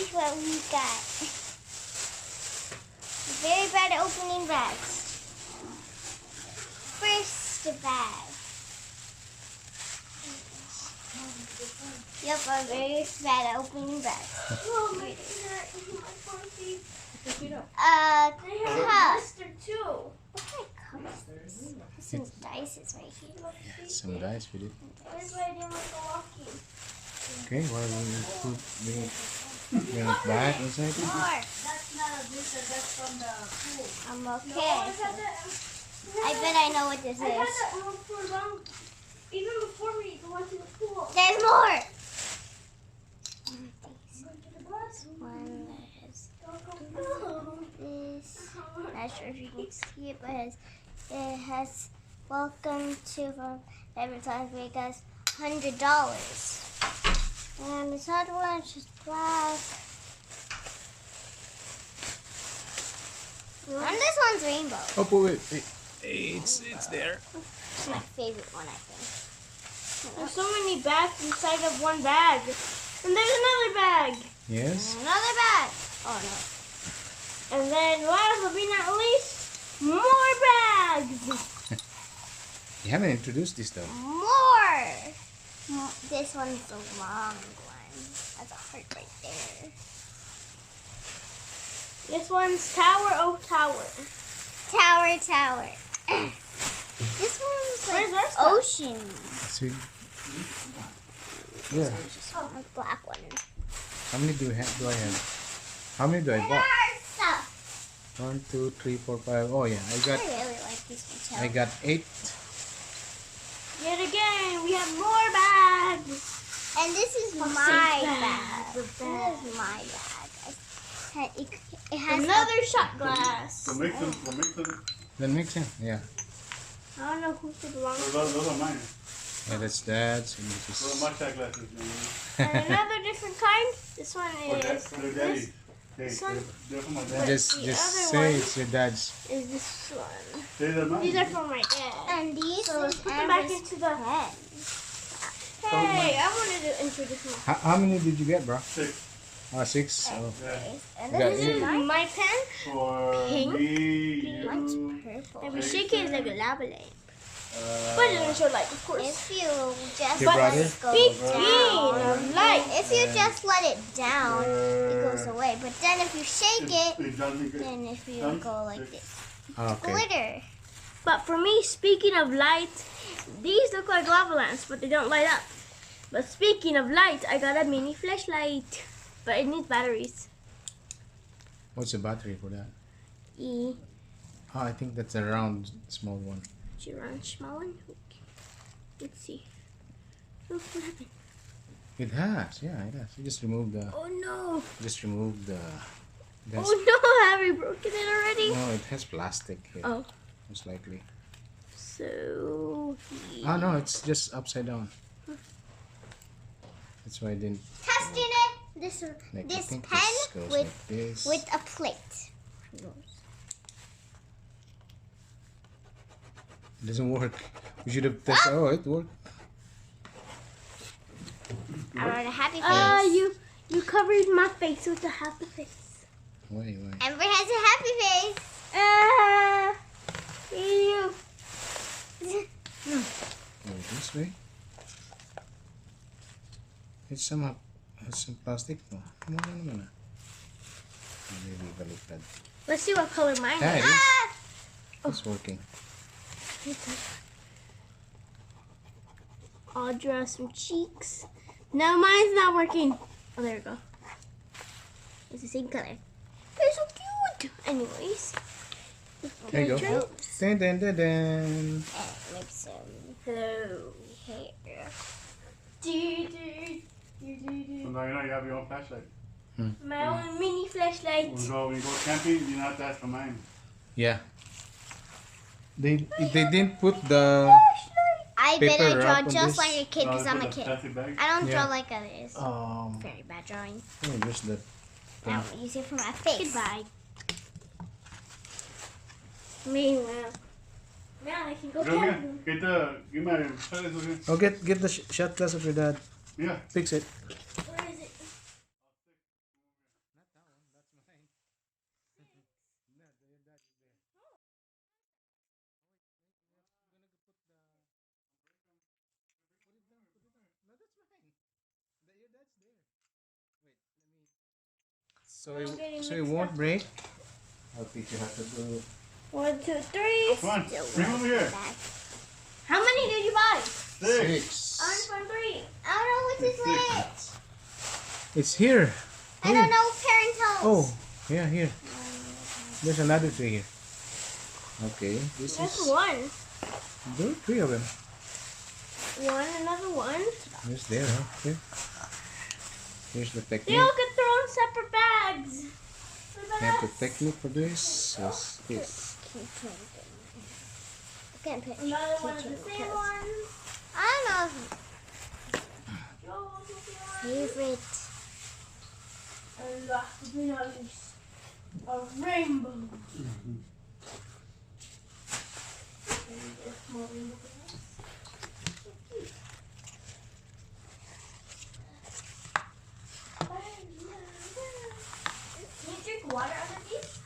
is what we got. Very bad at opening bags. First bag. Yep, I'm very bad at opening bags. Oh, my feet. Cup. Too. What kind of cup is this? Some dice is right here. Yeah, some dice with it. That's why I didn't want to go walking. Okay, well, bring it back inside. More. That's not a blizzard, that's from the pool. I'm No, okay. I've had that. I bet I know what this I've had is. that one for long. Even before we go into the pool. There's more. Go to the bus. One that has Go. this. Not sure if you can see it, but it has welcome to from Advertise Vegas $100. And this other one is just black. And this one's rainbow. Oh, wait. It's there. It's my favorite one, I think. There's so many bags inside of one bag. And there's another bag. Yes. Another bag. Oh no. And then last but not least, more bags. You haven't introduced this though. More. This one's the long one. That's a heart right there. This one's Tower of Tower. Tower. This one's Where's like our stuff? ocean. See? Yeah. A black one. How many do I have? How many do I bought? Our stuff. 1, 2, 3, 4, 5. Oh yeah, I really like this one I too. got 8. Yet again, we have more bags. And this is my bag. This is my bag. It has Another shot glass. We'll make them. Then mix in. Yeah. I don't know who they belong to. Those are mine. Yeah, that's dad's. And this Those are is... my shot glasses. And another different kind. This one For their daddy. This one They're for my dad. Just the other say one- it's your dad's. is this one. These are mine. These are for my dad. and these So let's is put them back Amber's into the pen. Hey, I wanted to introduce my How many did you get, bro? 6. 6. Oh. Yeah. And Yeah, this This is is mine. my pen. For Pink. me, Mine's you. purple. And we shake it like a lava lamp. But it doesn't show light, of course. If you just Your let brother? it go Speaking down, of light. if you just let it down, it goes away. But then if you shake it, then if you go like this, Okay. glitter. But for me, speaking of light, these look like lava lamps, but they don't light up. But speaking of light, I got a mini flashlight. But it needs batteries. What's the battery for that? E. Oh, I think that's a round, small one. Should I run a small one? Okay. Let's see. Oh, what happened? It has. Yeah, it has. You just remove the. Oh no! Just remove the. That's, Oh no! Have we broken it already? no, it has plastic here. Oh. Most likely. So. Oh no, it's just upside down. That's why I didn't. Testing it. This Like, I this think pen this goes with like this. with a plate. It doesn't work. We should have tested. Oh, it worked. I wrote a happy face. You covered my face with a happy face. Why? Amber has a happy face. You. Oh, this way. It's somehow has some plastic. No, come on, naman ah. Maybe baliktad. Let's see what color mine Yeah, is. it is. Ah! It's working. I'll draw some cheeks. No, mine's not working. Oh, there we go. It's the same color. They're so cute. Anyways. There you go. Dun, dun, dun, dun. And with some Hello. hair. So now you know you have your own flashlight. My own mini flashlight. When you go camping, you don't have to ask for mine. Yeah. They didn't put the. I bet I Paper draw wrap on just this? like a kid No, because they I'm put a the kid. plastic bag. I don't draw Yeah. like others. Very bad drawing. Oh, just the. I don't use it for my face. Goodbye. Meanwhile. Now I can go Come here. camping. Give my flashlight over here. Oh, get the shot glass of your dad. Yeah. Fix it. Where is it? So it won't break. I'll teach you how to do. 1, 2, 3. Come on, bring them over here. How many did you buy? 6. I only found 3. I don't know what's his name. It's here. I don't know parentals. Oh, yeah, here. There's another tree here. Okay, this That's is. 1. There are 3 of them. 1, another 1. There's there, huh? Here. Here's the They technique. all get their own separate bags. What about And the us? technique for this is this. Can't put Another one of the same ones. I don't know. Joel's looking one. Favorite. And last but not least, a rainbow. And this more rainbow glass. Can you drink water out of these?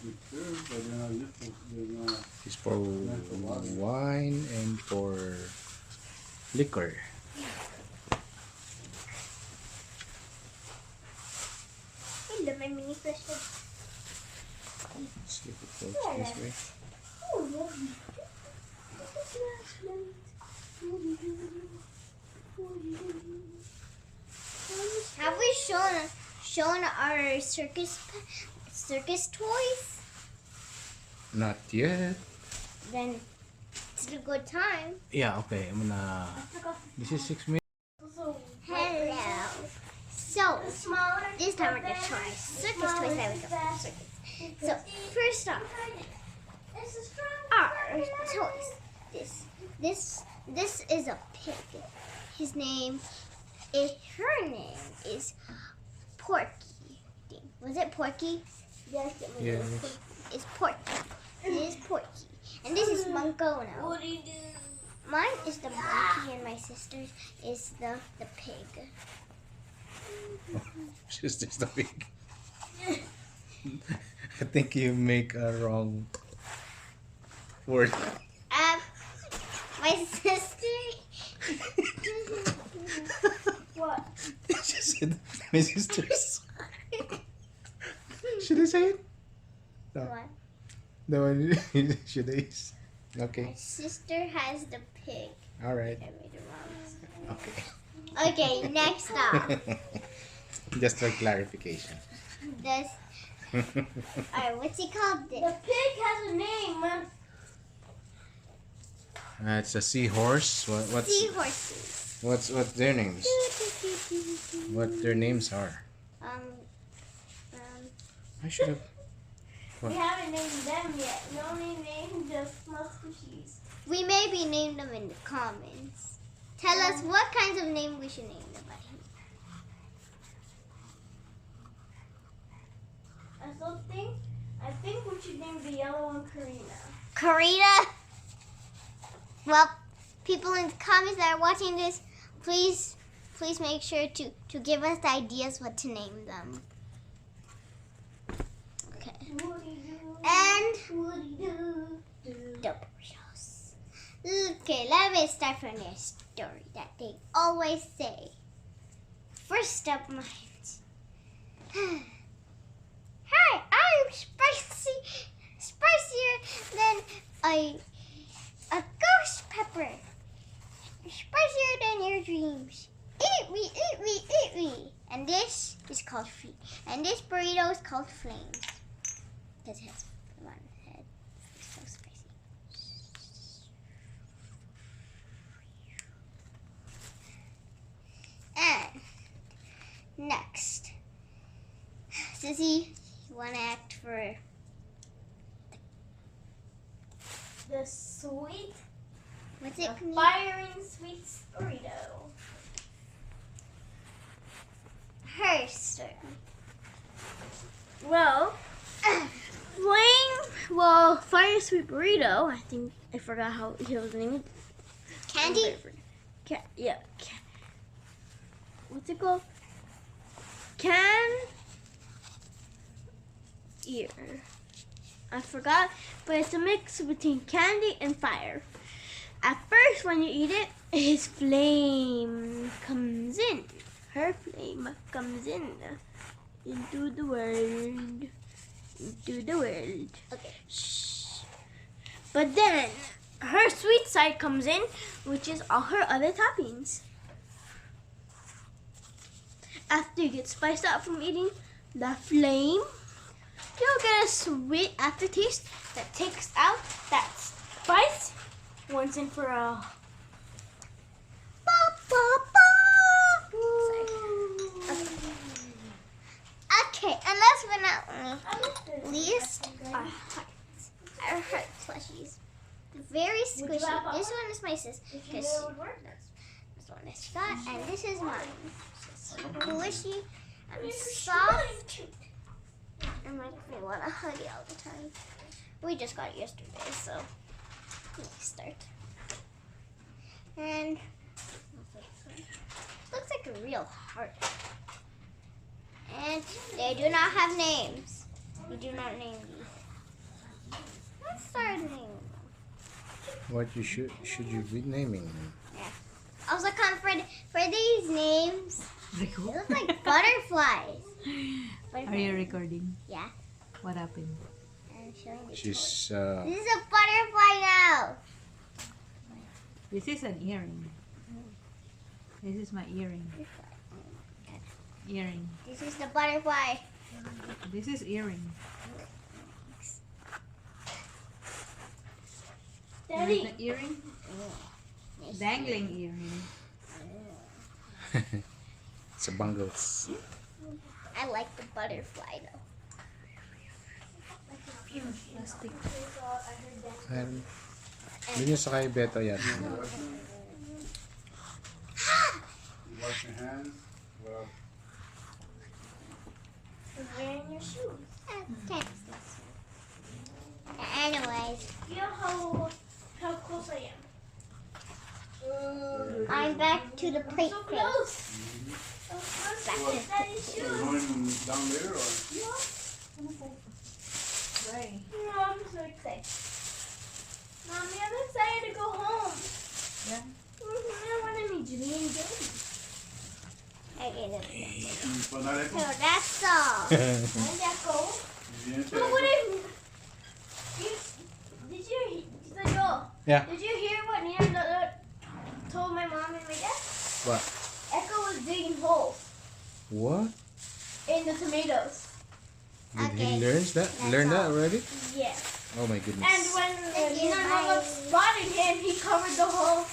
You could, but they're not useful. They're not. It's for wine and for liquor. I love my mini flashlight. Let's see if it works this way. Oh, lovely. Have we shown our circus toys? Not yet. Then it's a good time. Yeah, okay. I'm gonna. This is 6 minutes. Hello. So this time we're gonna show our circus toys that we got from the circus. So first off, our toys. This is a pig. His name is her name is Porky. Was it Porky? Yes, it was. Yeah. It's Porky. It is Porky. And this is Mungo now. What do you do? Mine is the monkey and my sister's is the pig. She's just a pig. I think you make a wrong word. My sister. What? She said my sister's. Should I say it? No. What? The one should I? Okay. My sister has the pig. All right. I made it wrong. Okay. Okay, next up. Just for clarification. This. Alright, what's he called? The This? pig has a name. Man. It's a seahorse. Seahorses. What's their names? What their names are? I should have. We haven't named them yet. We only named the small squishies. We maybe named them in the comments. Tell us what kinds of name we should name them by. I think we should name the yellow one Karina. Karina. Well, people in the comments that are watching this, please make sure to give us the ideas what to name them. Okay. And the burritos. Okay, let me start from their story that they always say. First up, mine. Hi, I'm spicier than a ghost pepper. Spicier than your dreams. Eat me, eat me, eat me. And this is called free. And this burrito is called flames. Because it has one head. It's so spicy. And next, Sissy, you want to act for The sweet, what's it? the firing sweet burrito. Her story. Well, fire sweet burrito. I think I forgot how he was named. Candy. Yeah. What's it called? Can ear. I forgot, but it's a mix between candy and fire. At first, when you eat it, his flame comes in. Her flame comes in. Into the world. Into the world. Okay. Shh. But then her sweet side comes in, which is all her other toppings. After you get spiced up from eating the flame, you'll get a sweet aftertaste that takes out that spice once and for all. Ba, ba, ba. Sorry. Okay, and last but not least, our hearts. Our heart plushies. Very squishy. This one is my sis. This one is Scott, and this is mine. Squishy and soft. It makes me want to hug it all the time. We just got it yesterday, so let's start. And looks like a real heart. And they do not have names. We do not name these. Let's start naming them. What you should you be naming them? Also, for these names, they look like butterflies. Are you recording? Yeah. What happened? I'm showing you. She's This is a butterfly now. This is an earring. This is my earring. Earring. This is the butterfly. This is earring. Daddy. The earring? Dangling earring. It's a bangles. I like the butterfly though. Plastic. And yun yung sa kay Beto yan. Wash your hands. Well, Wearing your shoes. Okay. Anyways, Feel how close I am. I'm back to the plate So face. close. So close. Back to Daddy's so shoes. you're going down there or? Right. No, I'm so excited. Mommy, I'm excited to go home. Yeah. I want to meet Jimmy and Daddy. Okay, So now they so that's all. And that go. But what if did you Yeah. Did you hear what Nina told my mom and my dad? What? Echo was digging holes What? in the tomatoes. Did Okay. he learn that? Learn that already? Yeah. Oh my And goodness. when Thank you, Nina bye. spotted him, he covered the hole